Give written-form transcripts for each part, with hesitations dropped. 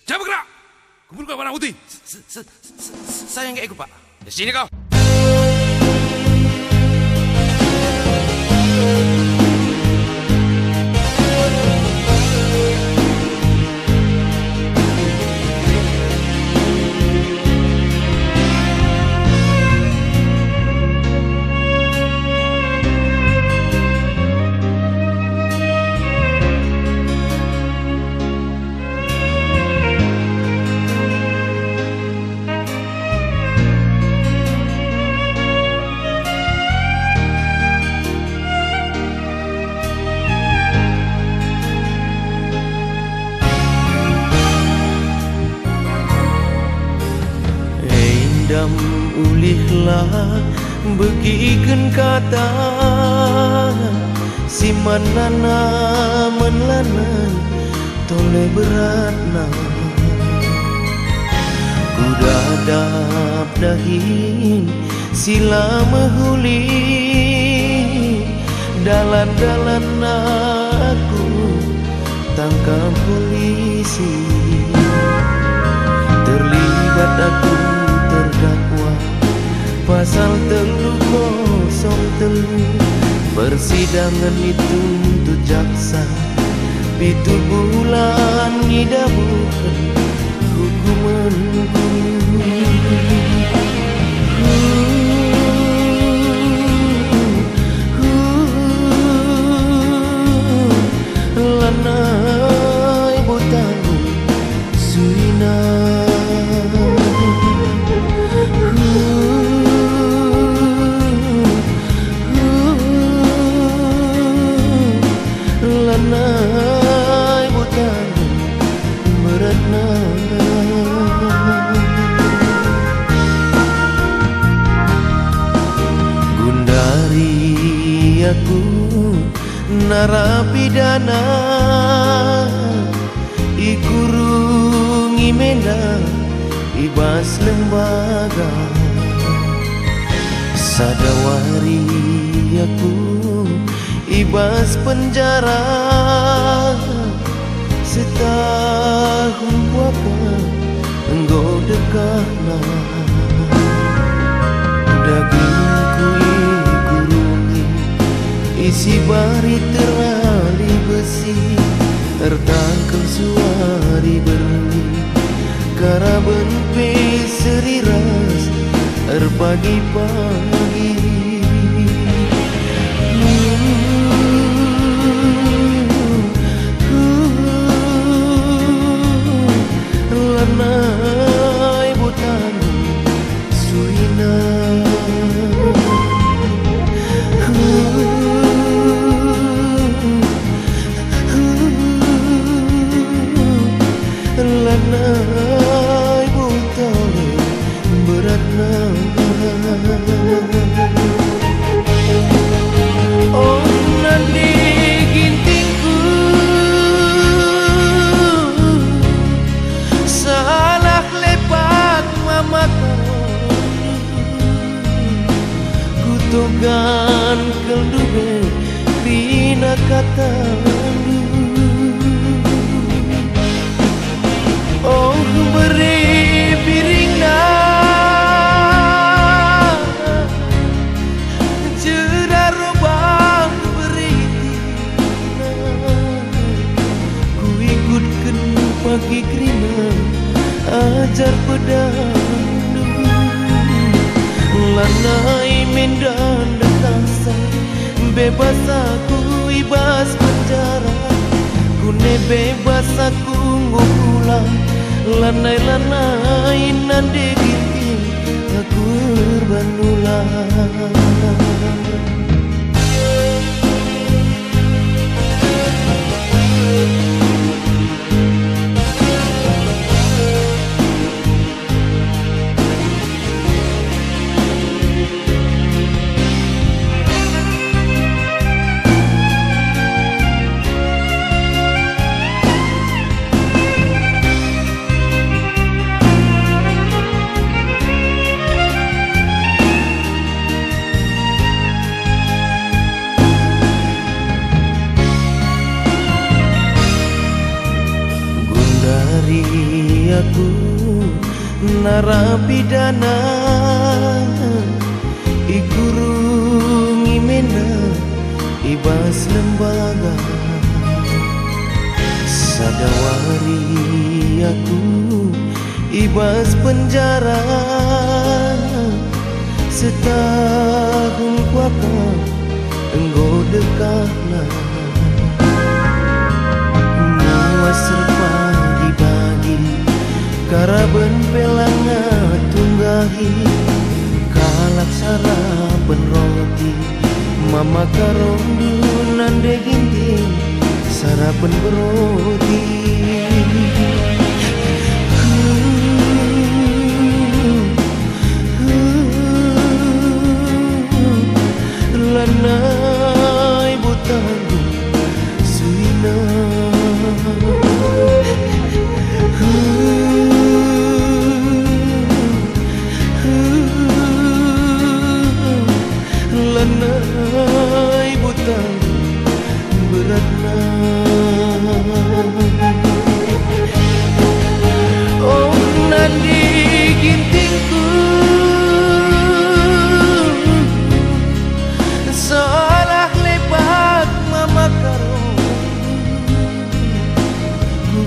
Siapa gerak? Kumpulkan barang putih. Saya nggak ikut, Pak. Di sini kau. Dam ulihlah begiken kata si manana menlanai tole beratna kudadap dahin sila mehuli dalan-dalan aku tangkap polisi terlibat aku terdakwa pasal 303 persidangan itu untuk jaksa pitu bulan ngidabukan hukuman lanai botamu suina lanai botamu beratna gundari aku narapidana ikurungi menda ibas lembaga sadawari aku ibas penjara setahun puaka engkau dekahna dagingku ikurungi isi bari terali besi tertangkap suari berli karaben pe seriras pagi-pagi lanai botamu suina lanai botamu beratna oh nanti gintingku salah lepat mamata kutogan keldube rina kata oh beri piringna jera robah beritina ku ikutkan pagi krina ajar pedandu lanai mendan datasa bebas aku ibas penjara kune bebas aku ngulang lanai nande ginting aku berbanulah Sawari aku narapidana ikurungi mena ibas lembaga. Sadawari aku ibas penjara setahun kuaka enggo dekahlah. Muas serpa dibagi karaben pelanga tunggahi kalak sarapan roti mama karondu nande ginting sarapan beroti. Lanai butangku suina lanai butangku beratna. Oh nandi gintingku salah lebat mama karo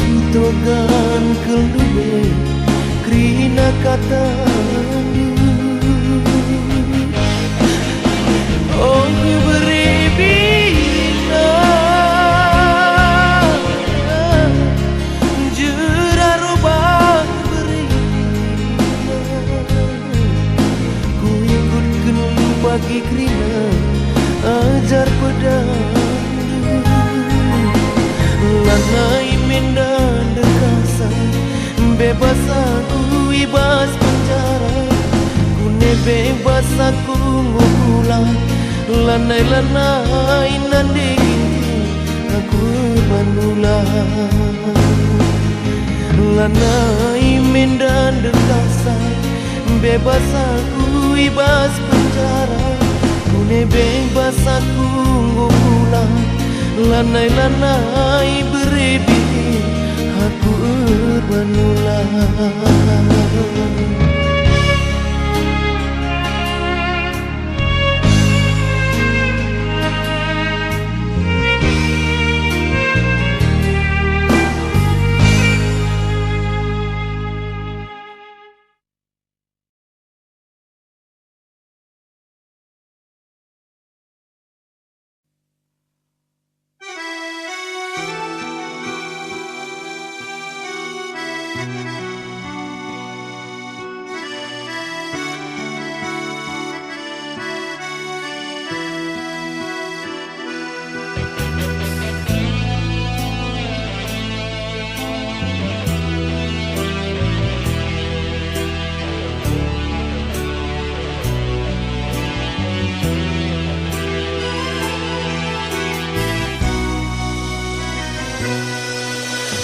gutokan kelube krina kata. Oh beri bina jera rubah beri ku ikutkan bagi krina ajar pedandu. Lanai mendan dekasan bebas aku ibas penjara kune bebas aku ngulang. Lanai nande ginting aku manulang. Lanai mendan dekasan bebas aku ibas penjara kune bebas aku ngulang. Lanai beribi aku manulang.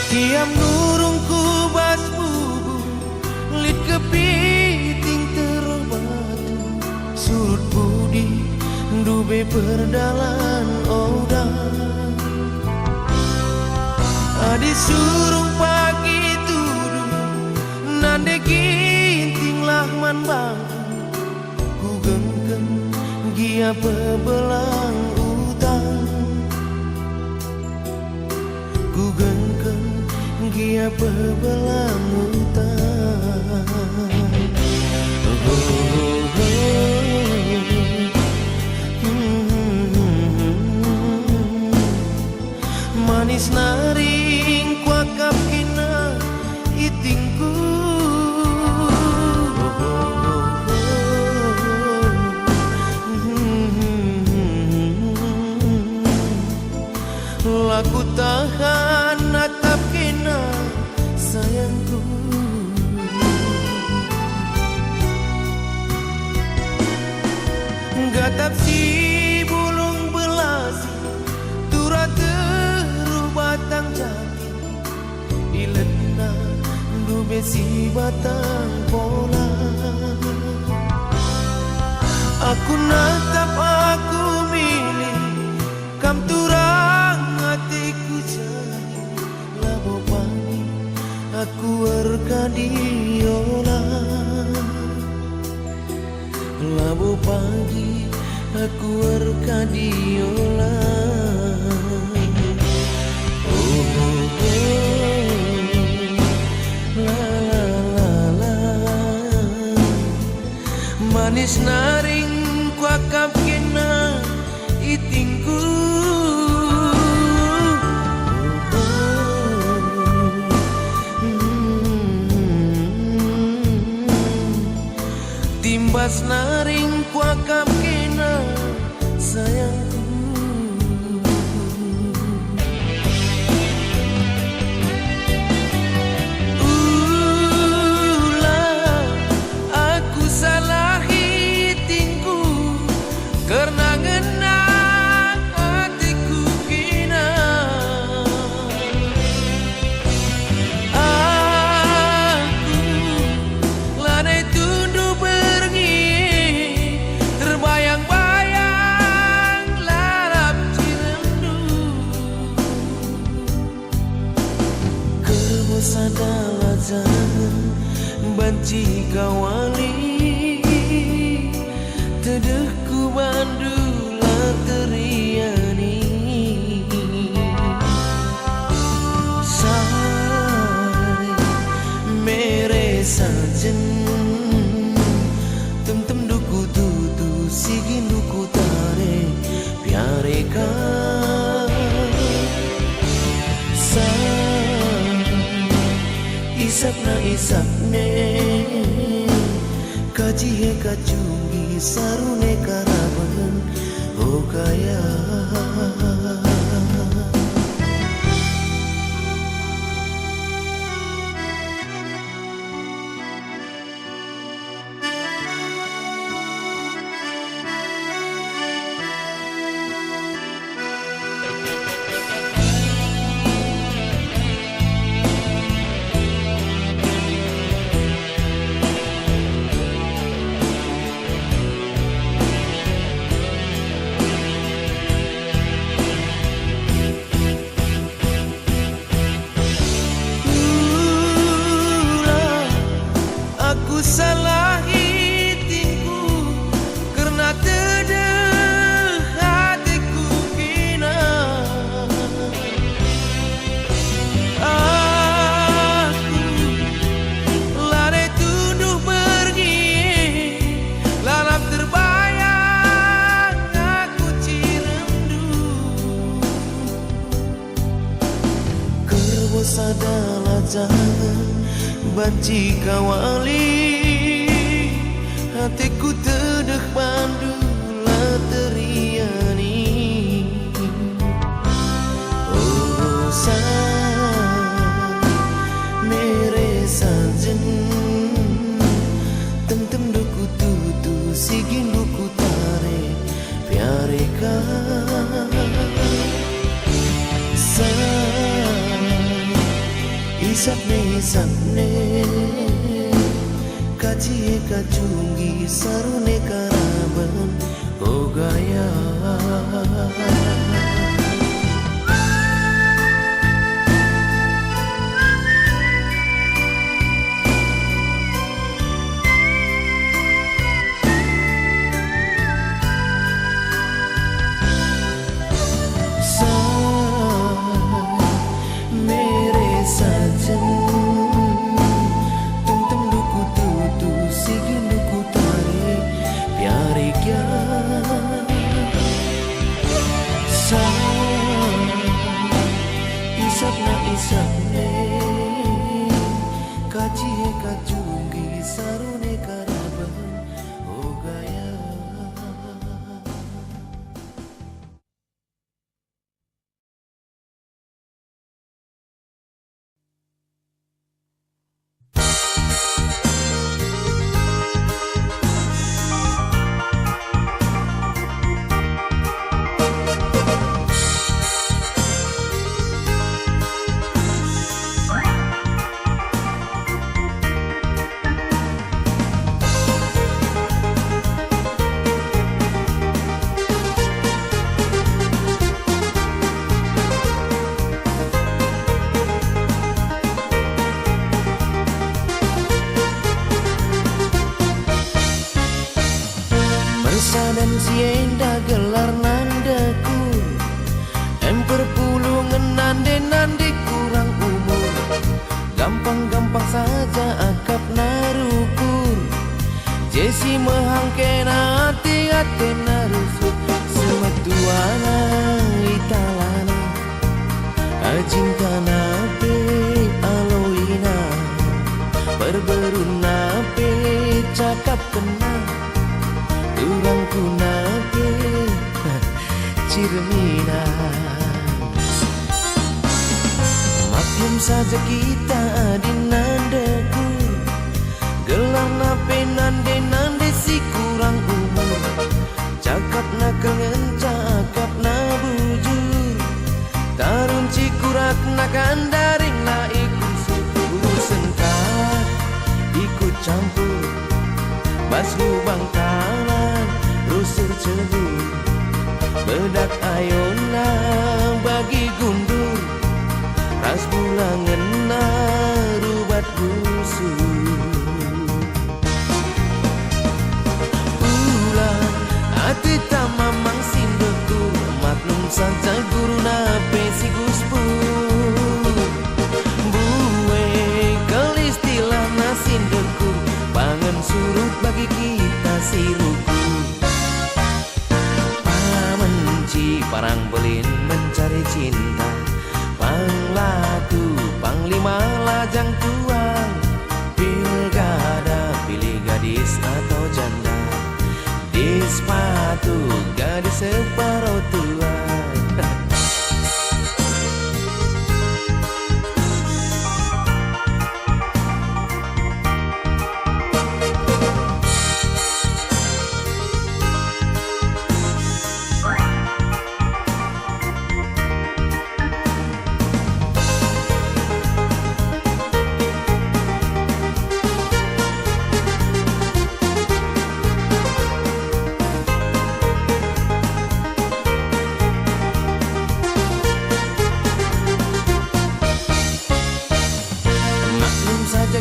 Tiam nurungku bas bubu lit kepiting terobatu surut budi dube perdalan odang adi surung pagi tudu nande ginting lahman bangku ku genggeng gia bebelang utang ku genggeng gia bebelang utang. Manis naring kuakap kina itingku laku tahan natap kina sayangku. Gatap si bulung belasi turat teru batang jati ilena dube si batang pola. Aku natap aku milih kam turang hatiku jari labo pangi kadiola. Labu pagi aku kadiola. Manis naring kuakap kena itingku. Timbas naring kuakap kena sayangku. Karena ngenang hatiku kina. Aku lanai tunduk pergi, terbayang-bayang larap cirendu. Kermos adalah jangan banci kawali. Tedehku bandula teriani. Sai mere sajen tem-tem duku tutu sigin duku tare pyare ka. Sai isap na isap ne kaji he kacungi sarune karaban oh kaya. Aku salah hatiku karena tedeh hatiku kina. Aku lari tunduk pergi, lalap terbayang aku cirendu. Kerbos adalah jangan banci kawali. Hatiku tedeh bandula teriani. Oh say mere sajen tem-tem duku tutu sigin duku tare pyare ka. Isap ne kaji kacungi sarune karaban oh gaya. Kaji kacungi sarune karaban oh gaya. si mehangkena hati-hati narusu semetuana italana ajintana pe aloina berberuna pe cakap kena turangku nape cirmina. Maklum saja kita di nandaku gelang nape nande si kurang umur cakap na kangen cakap na bujur tarun cikurak na kandaring na ikut sengkat ikut campur bas lubang kanan rusur cebur bedak ayona bagi gundur ras bulangan na rubat busur ulang hati tak mamang sindeku maklum saja guru nape si guspur buwe kelistilah na sindeku pangan surut bagi kita si ruku pamenci parang belin mencari cinta panglatu panglima lajang tuang pilkada pilih gadis atau janda di sepatu gadis separuh tua.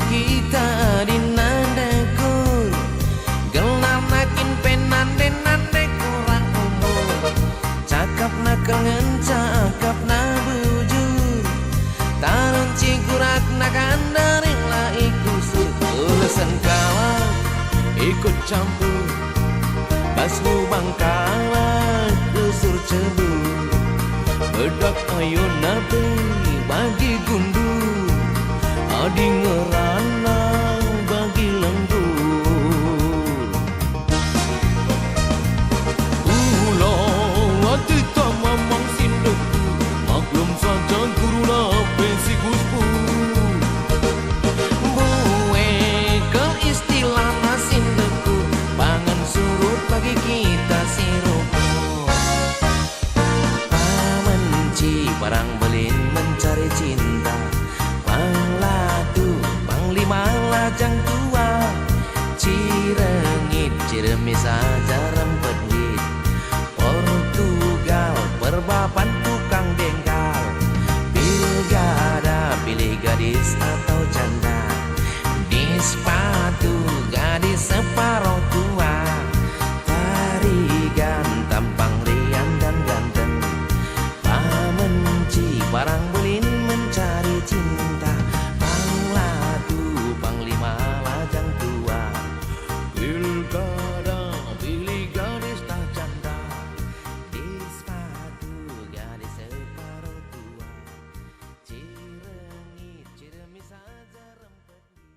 Kita di nandaku gelam nakin penande kurang umur cakap na kangen cakap na bujur tarun cikurak na kandaring lah ikusur ulasan kawan ikut campur bas lubang kawan rusur cebur bedak ayun nape bagi gundur adi ngerana bagi lembur ulang hati tak mamang sindeku maklum saja guru nape si guspur buwe ke istilah na sindeku pangan surut bagi kita si ruku pamenci barang belin mencari cinta panglatu panglima lajang tua cirengit ciremis saja rempedit Portugal perbapan tukang bengkal pilkada pilih gadis atau janda di sepatu gadis separuh tua tarigan tampang riang dan ganteng pamenci barang belin mencari cinta panglatu panglima lajang tua pilkada pilih gadis tak janda di sepatu gadis separuh tua cirengit ciremis saja rempedit.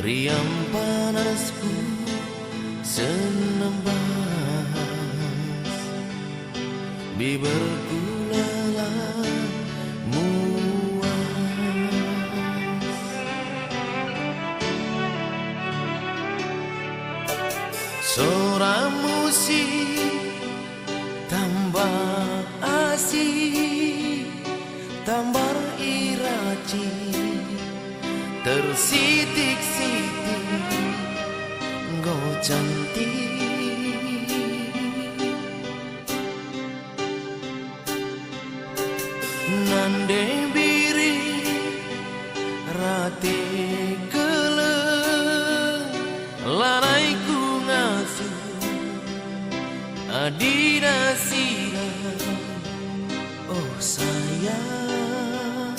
Riang panasku senembas, bibirku lelah muas. Suara musik tambah asik, tambah iraci, tersitik-sitik engkau cantik. Nande biri rate kele laraiku ngasuh adina sira. Oh sayang,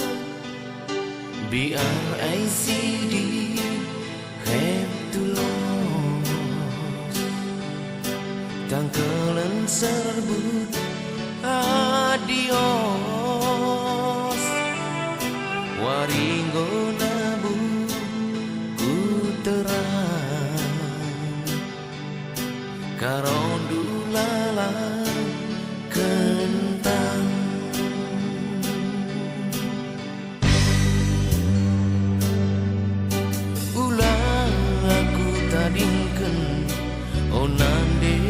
biar ICD have to lose, tangkelan serbut adios. Waringgo nabu ku terang, karondulala kentang. Ulang aku tadingken onande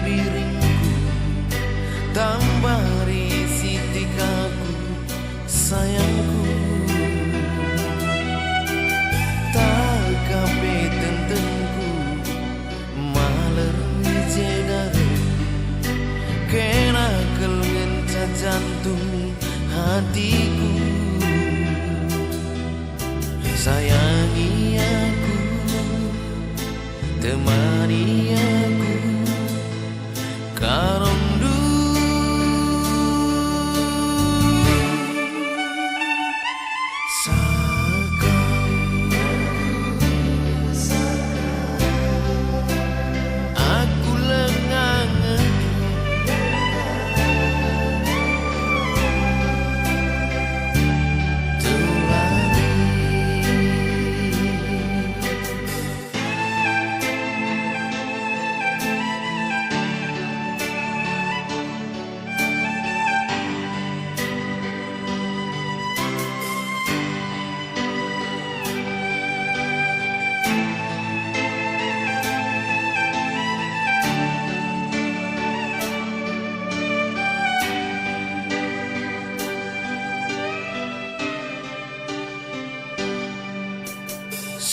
biringku, tambari sitikaku sayangku. Tak kape tentengku maler jedare, kena kelngen jantung hatiku. Sayangi aku, temani aku, karondu. Aku lengang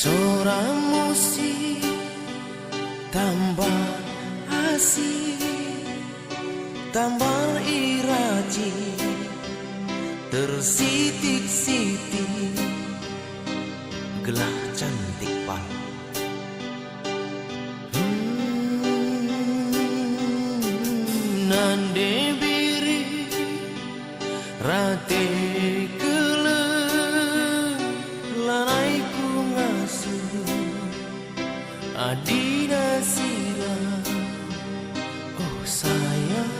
suara musik tambah asik, tambah iraji, tersitik-sitik gelah cantik pal. Nande biri rate kele lanaiku ngasuh adina sira. Oh sayang,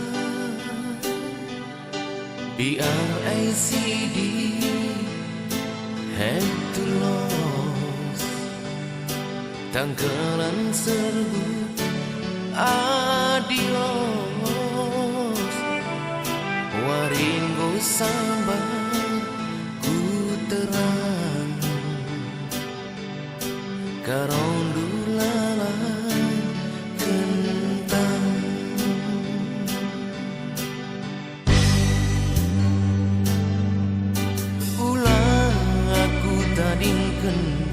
biar ICD have to lose, tangkelan serbu adios. Waringgo sambar ku terang, karondulala kentang. Ulang aku tadingken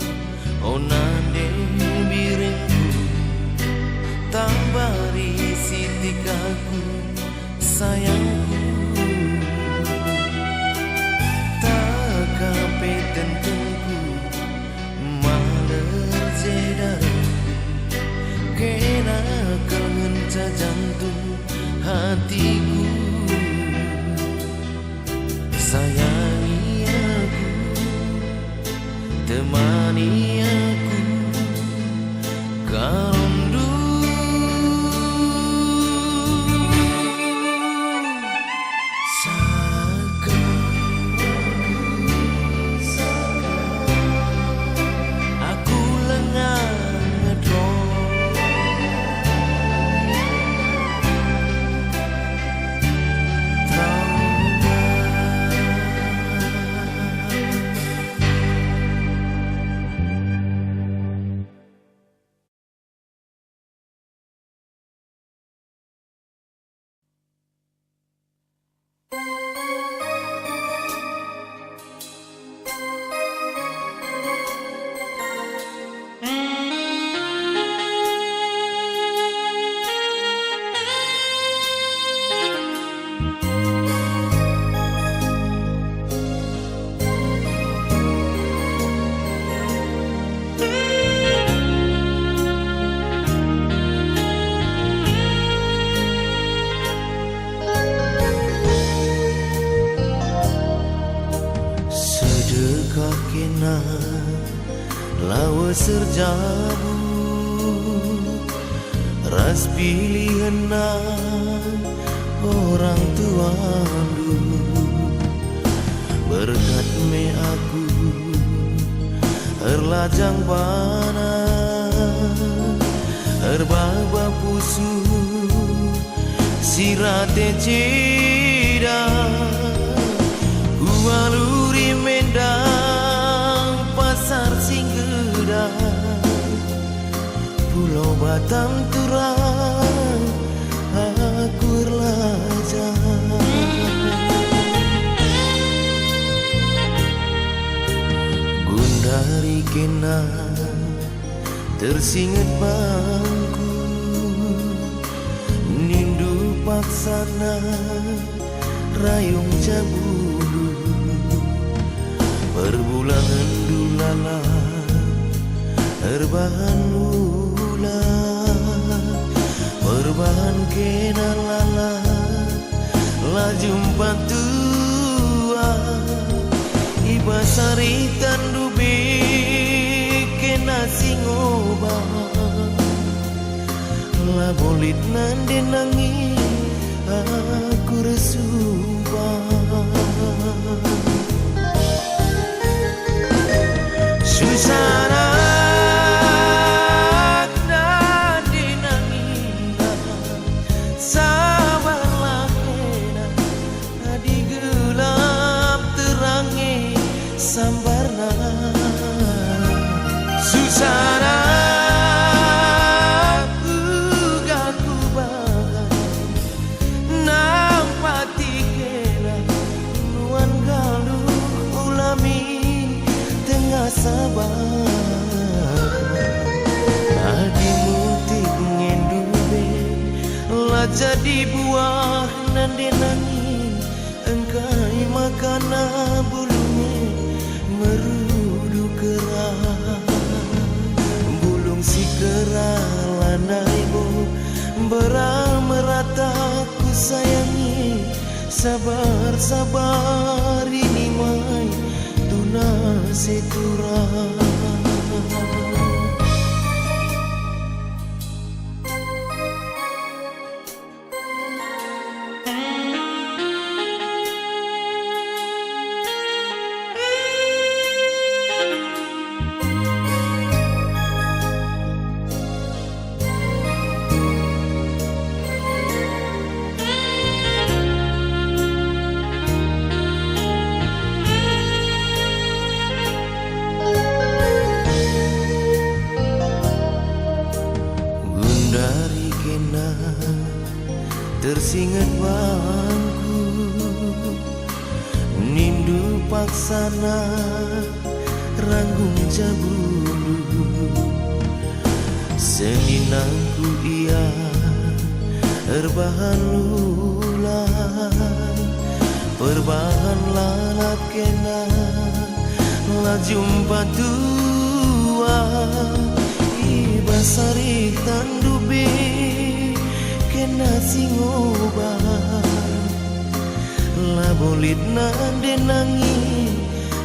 onande biringku, tambari sitikaku sayangku. Tak kape tentengku maler jedare, kena kangen jantung hatiku. Sayangi aku, temani aku, karondu. Aku lengan serjabu ras pilihan orang tua berkat me aku erlajang bana erbaba pusu sirate cida ualuri mendang pasar singgeda Pulau Batam turang aku erlajang Gundari kena tersinget bangku nindu paksana rayung cabulu perbulangan dulala erbahan lula perbahan kena lala la jumpa tua ibasari tandubi kena singoba la bolit nande nangi aku resumpah Susana nande nanginda sabarlah kena di gelap terangi sambarna Susana ugaku bagai nampati kena nuan galuh ulami tengah sabar adi mutik ngendube lah jadi buah nande nangin engkai makana bulunge merudu kerah bulung si kerah lanai bo beral merata ku sayangi sabar sabar ini mai tuna setura Gundari kena tersinget bangku nindu paksana ranggung cabulu seninangku ia erbahan lula perbahan lalap kena la jumpa tua ibasari tandubi kena singoban la bolit nande nangi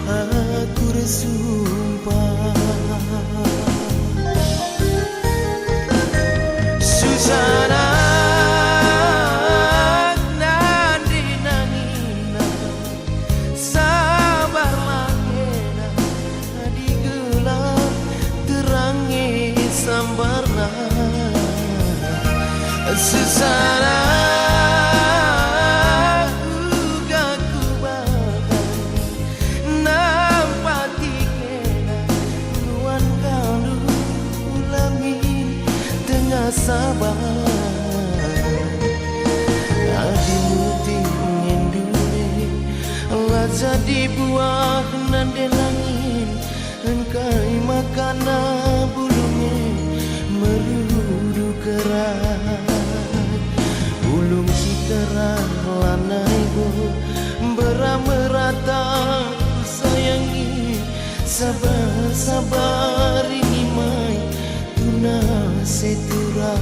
aku resumpah Susana nande nangina sabarlah kena di gelap terangi sambarna Susana ugaku bagai nampati kena nuan galuh ulami tengah sabar adi muting ngendune lah jadi buah nande langin engkai makana bulunge merudu kerah bulung si kerah lanai bo beramerata sayangi sabar sabar ini mai tuna setura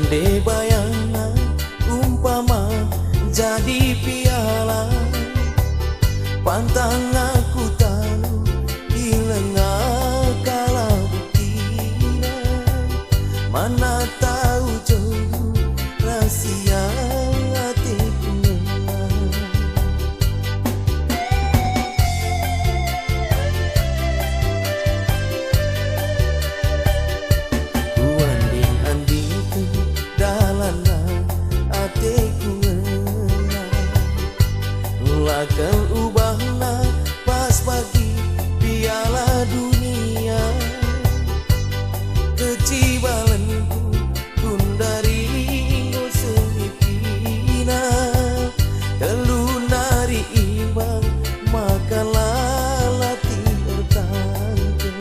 Sinande bayangan umpama jadi piala, pantang aku tahu di lengah kala bukina. Mana tahu jodoh rahasia hatiku ngelang. Ku anding-andingku dalanan hatiku ngelang. Lakan ubahna pas pagi piala dunia. Kecibalanku pun dari ngosengipina. Telu nari imbang makalah latih bertanggung.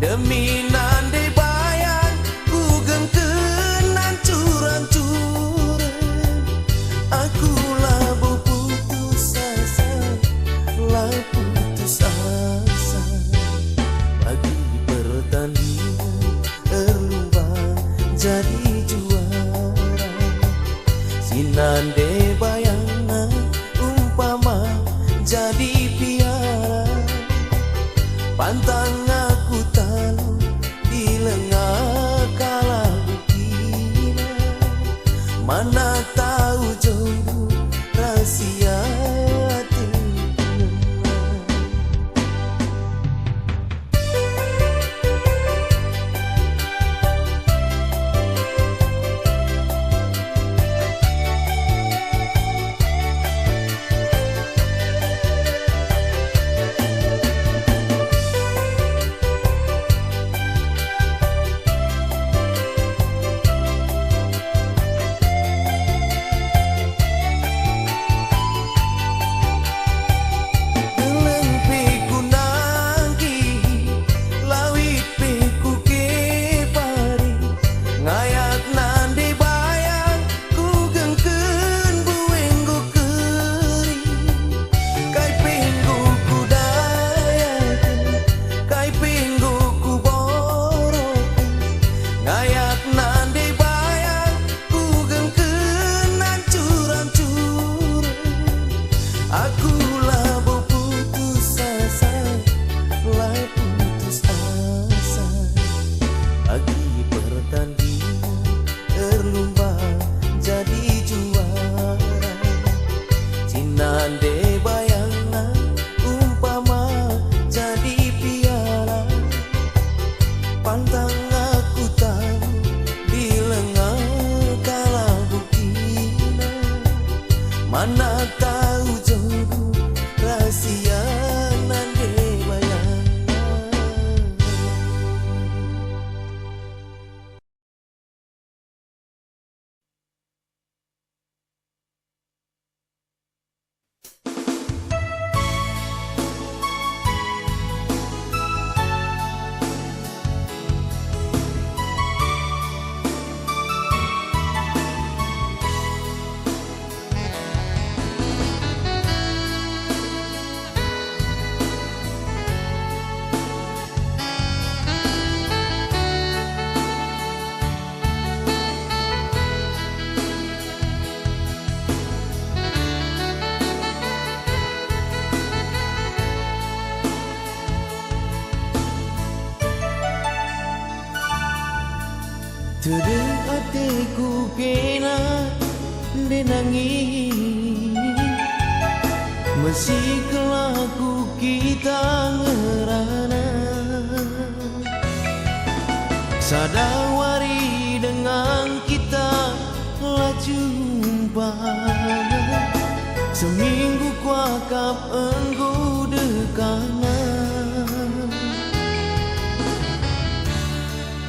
Demi nande bayang ku gengkeun hancur-hancuran. Aku lah putus asa, lah putus asa. Pagi pertandingan terlumba jadi juara. Sinande bayangan umpama jadi piala, pantang aku tahu di lengah kala bukina. Mana tahu jodoh rahasia hatiku ngelang. Mana tahu jodoh rahasia nande bayangan. Tedeng hatiku kena denangi, masih kelaku kita ngerana. Sadawari dengan kita lah jumpa. Seminggu kuakap engkau dekanan.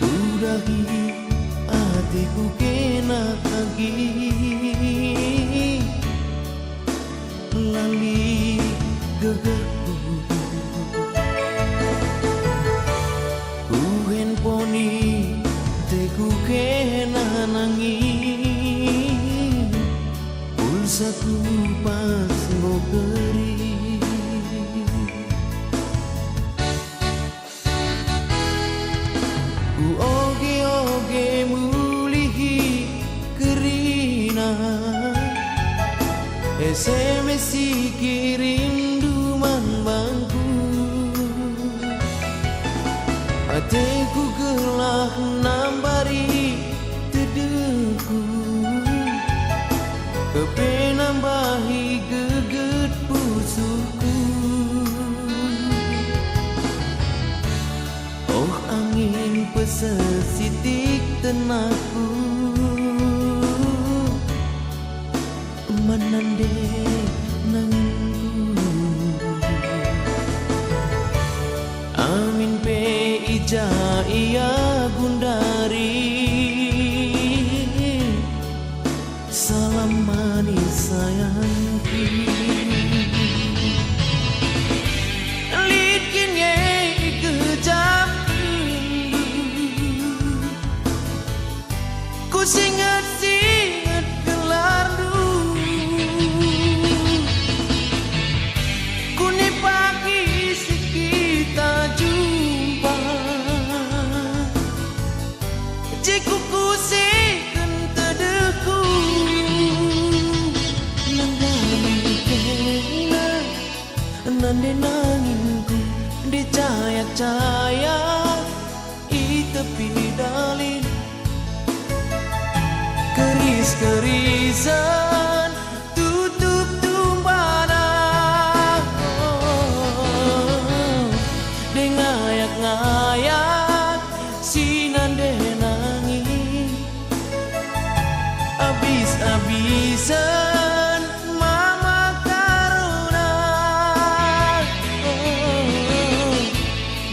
Udahi hatiku kena lagi. Lali gegerku ku handphone teku kena nangis. Pulsaku pas ngoberi. Ku oge-oge mulihi kerina. SMS kirim duman bangku. Hatiku gelah nambari tedeku. Kepenambahi geget pusuku. Oh angin pesesitik tenaku. Menande nangku. Amin pe ija iya gundari. Salam manis sayangku. Likin ye kejam rindu. Ku singet-singet kelardu. Kuni pagi kita jumpa. Jiku kusikan tedeku. Nande nanginku di cahaya-cahaya i tepi dalin. Keris-kerisan tutup tumbana. Dengayak-ngayak si nande nangis. Abis-abisan mama karuna.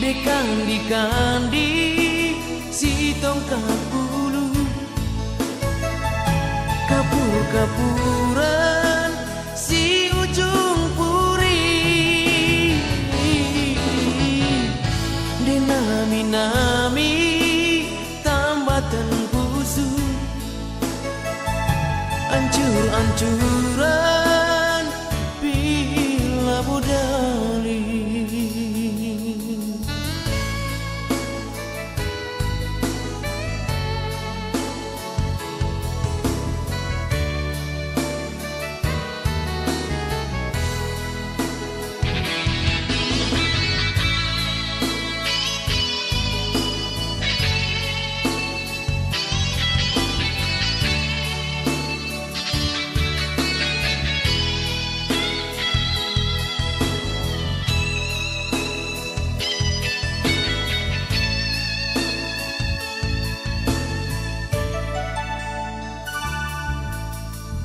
Dekandi-kandi si tongkat bulu. Kapur-kapuran si ujung puri. Denami-nami tambatan busuk. Ancur-ancuran bila budali.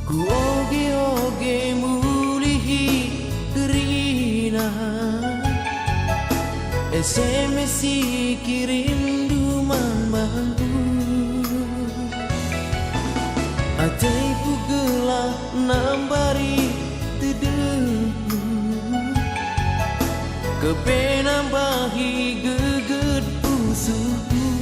Ku oge-oge mulihi kerina. SMS kirim duman bangku. Hatiku gelah nambari tedeku. Kepenambahi geget pusuku.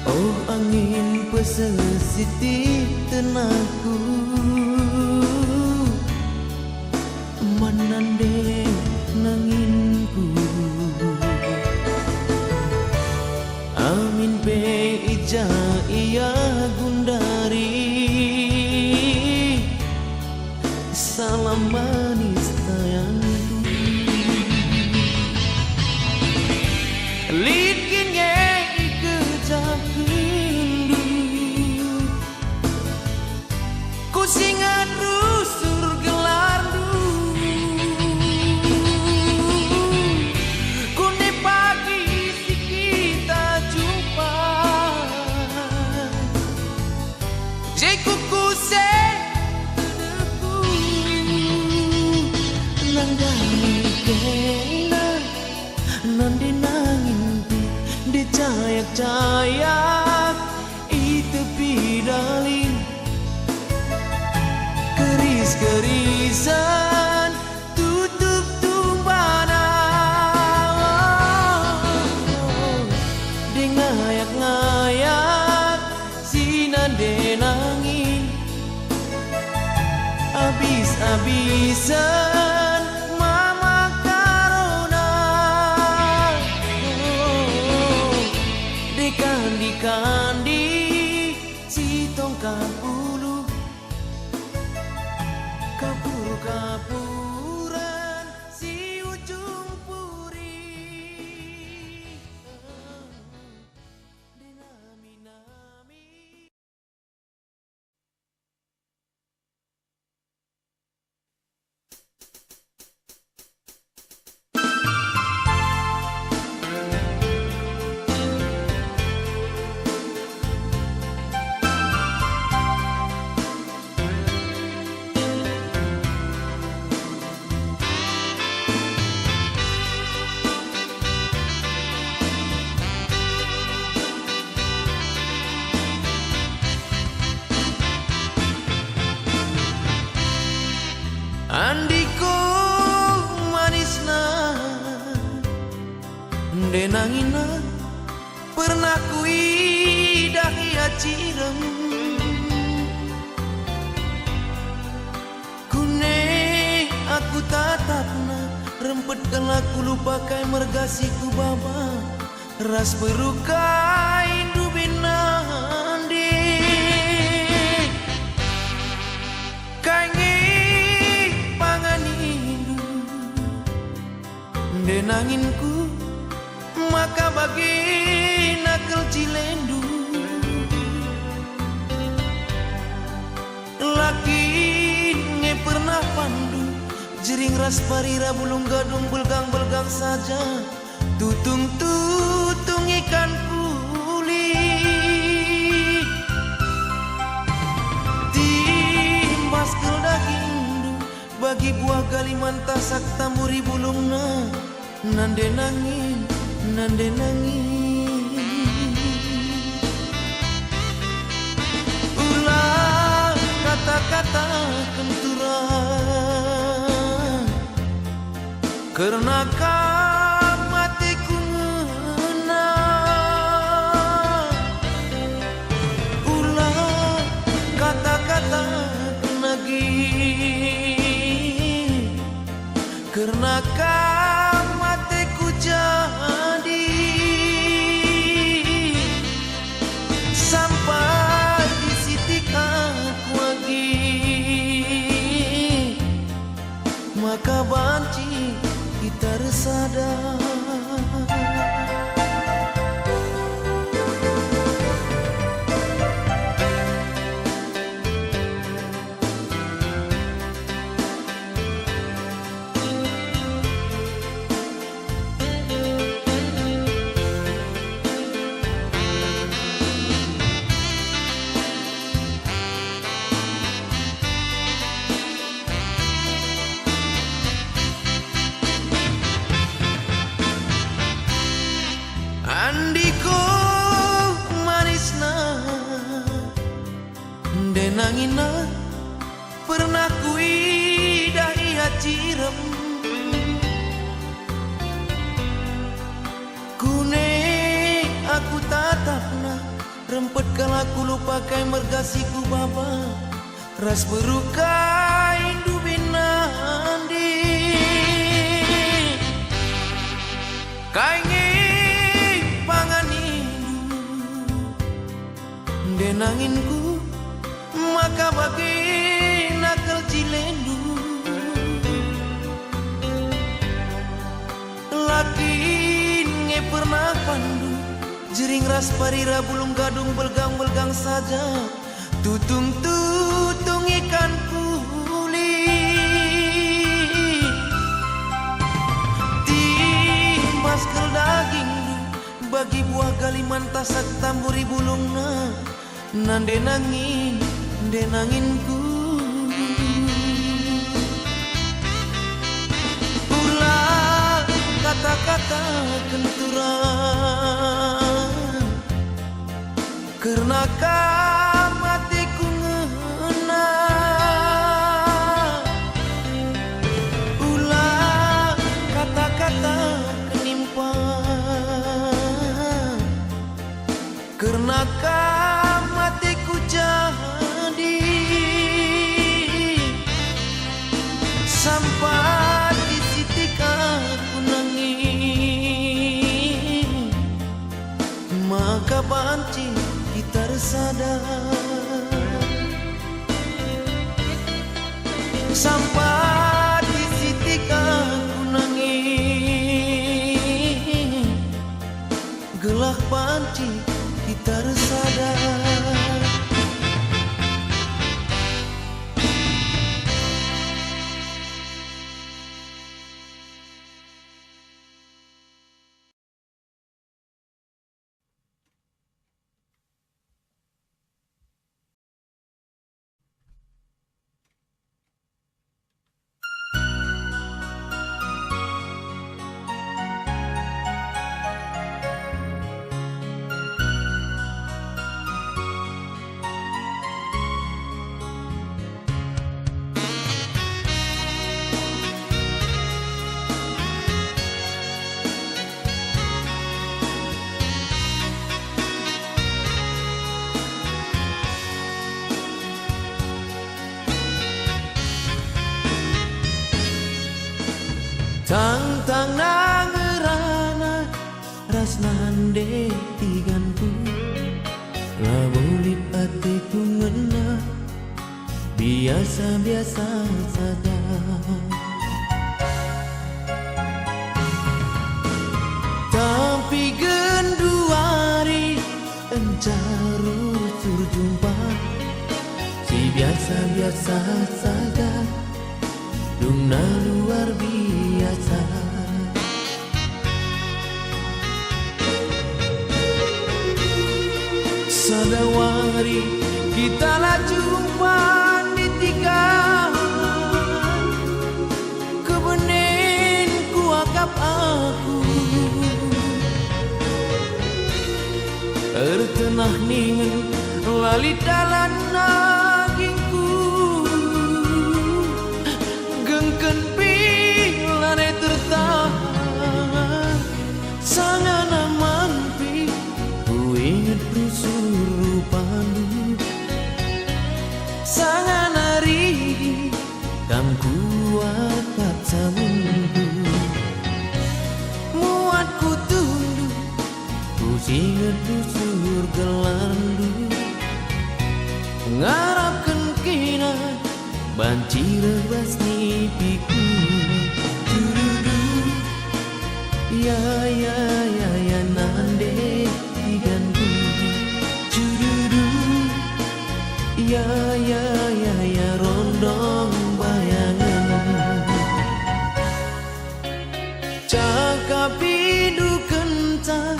Oh angin pesesitik tenaku. Menande nanginku. Amin pe ija iya gundari. Salam manis sayangku. Likin ye kejap rindu. Ku nande nangin abis-abisan mama karona dekan-dekan si tongkat bulu kapur-kapuran si ujung puri dinami-nami. Andiko manisna denangina pernah kui dahi acirem kune aku tatapna rempetkan aku lupakai mergasiku baba ras berukai dubinandi kange denanginku maka bagi nakal cilendu laki nge pernah pandu jering ras parira bulung gadung belgang-belgang saja tutung-tutung ikan kuli timbas ke daging bagi buah Kalimantan sak tamburi bulungna nande nangin ulah kata-kata kenturan karena matiku ngena ulah kata-kata kenagi karena matiku jadi sampai di sitik aku lagi maka banci kita resada. Andiko manisna denangina pernah kui dahi hacirem kune aku tatapna rempet kalau aku lupakai mergasiku baba ras berukai dubinandi kainge denanginku maka bagi nakal cilendu laki nge pernah pandu jering ras parira bulung gadung belgang-belgang saja tutung-tutung ikan kuli timbas ke daging bagi buah Kalimantan sak tamburi bulungna nande nanginku ulah kata-kata kenturan karena matiku ngena ulah kata-kata kenimpan karena matiku jadi sadar sampai di titik aku nangis gelah panci kita sadar. Tang nangerana rasnande tiganku labulit hatiku ngena biasa-biasa saja. Tapi genduari encaru surjumpa si biasa-biasa saja dungna luar biasa. Sadawari kita lah jumpa di tiga kebenin kuakap aku tertenah ningen lali dalan nagingku gengken pilane tertahan sangat mampi ku ingat rusurupanmu sangat nari kam kuat kat sabunku muat ku tunduk ku singet rusur gelandu ngarapkan kina banci rebas nipiku dududu ya nande tiganku dududu ya rondong bayangan cakap hidu kenca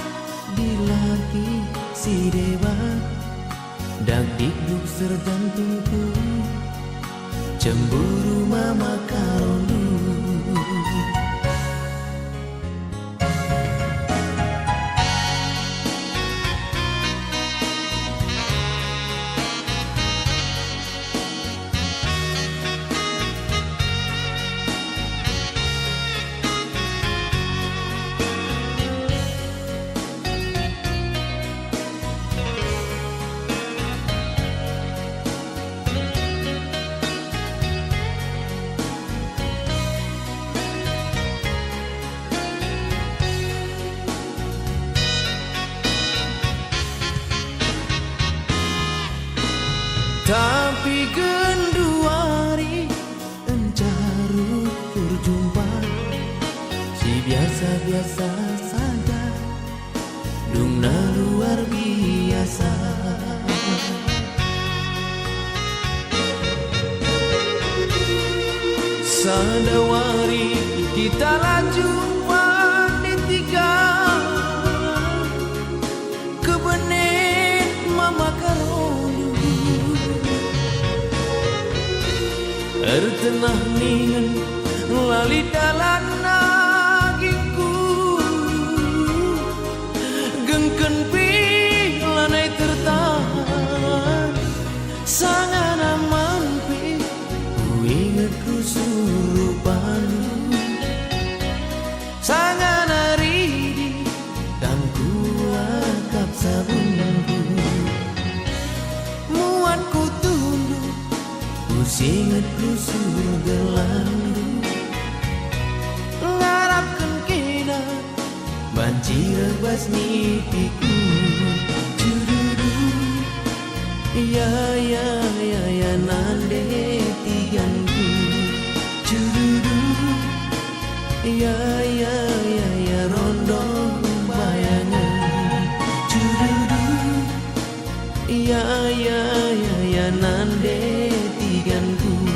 dilagi si dewa dak dikduk sergantungku cemburu mama karonu. Tapi genduari encaru berjumpa si biasa-biasa saja dungna luar biasa. Sadawari kita lah jumpa di tiga kebenin mama karonu tertenah ningen lali dalan nagingku gengken pilanai tertahan sangat mampi ku ingat ku surupanmu sangat naridi kan ku akap sabunku muat ku tunduk ku singet rusur gelandu ngarapkan kena banci rebas nipiku dududu Ya ya ya ya nande tiganku Curudu Ya ya ya ya rondo bayangan Curudu Ya ya ya ya nande tiganku